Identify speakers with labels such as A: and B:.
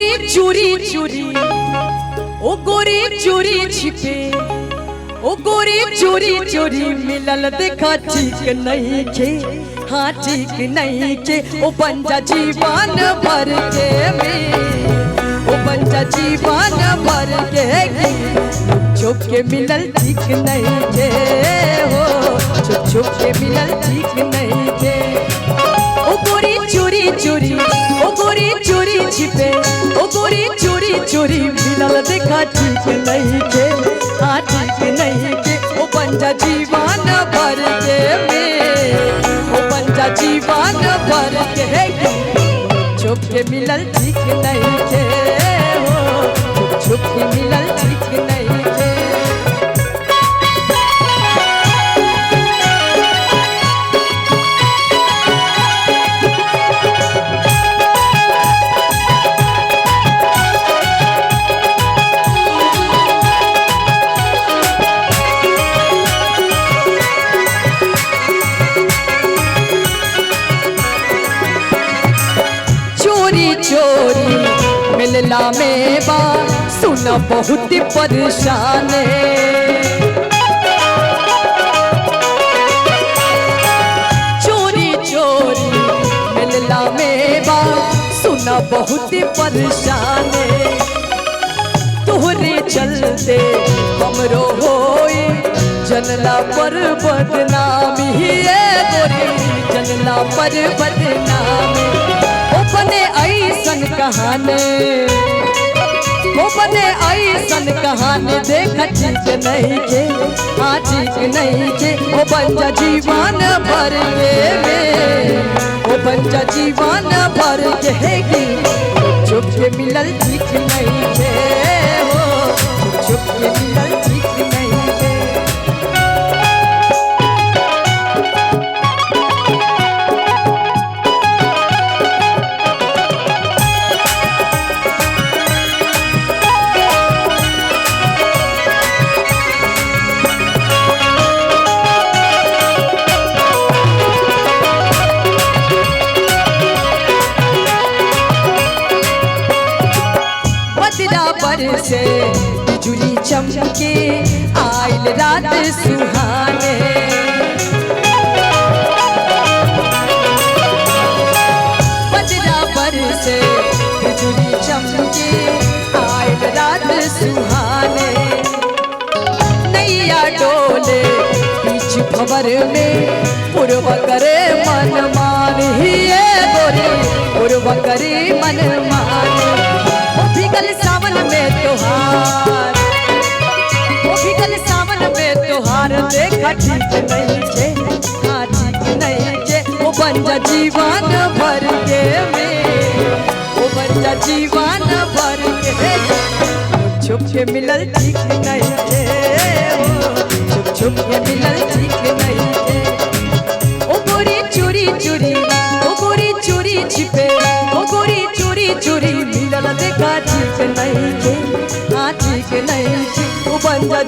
A: चोरी चोरी ओ गोरी चोरी छिपे ओ गोरी चोरी चोरी मिलल देखा ठीक नहीं के हाँ ठीक नहीं के ओ पंजा जीवन भर के में ओ पंजा जीवन भर के छुप के मिलल ठीक नहीं के हो छुप के मिलल ठीक नहीं के ओ गोरी चोरी चोरी ओ गोरी चोरी छिपे ओ गोरी चोरी चोरी मिलल देखा ठीक नहीं के हाँ ठीक नहीं के ओ पंजा जीवन भर के में ओ पंजा जीवन भर के छुप के मिलल ठीक नहीं के हो छुप के मिलल ठीक नहीं के। चोरी मिलला में बा सुना बहुत परेशान चोरी चोरी मिलला में बा सुना बहुत परेशान तोहरे चलते हमरो होई जनला पर बदनामी गोरी जनला पर बदनामी बने ऐसन कहानी वो बने ऐसन कहानी देख ठीक नहीं के हाँ ठीक नहीं के वो पंजा जीवन भर के वो पंजा जीवन भर के छुप के मिलल ठीक नहीं के हो छुप के मिलल ठीक नहीं के। से बिजुली चमके आइल रात सुहाने बजरा पर से बिजुली चमके आइल रात सुहाने नैया डोले बीच भंवर में पूर्व करे मन मान ही गोरे पूर्व करे मन मान बिगल सावन में त्योहार वो बिगल सावन में त्योहार देखा ठीक नहीं के हाँ ठीक नहीं के वो पंजा जीवन भर के में वो पंजा जीवन भर के छुप के मिलल ठीक नहीं के छुप छुप के मिलल ठीक नहीं के ओ गोरी चोरी चोरी ओ गोरी चोरी छिपे ओ गोरी चोरी चोरी मिलल देखा ठीक नहीं के हाँ ठीक नहीं के वो पंजा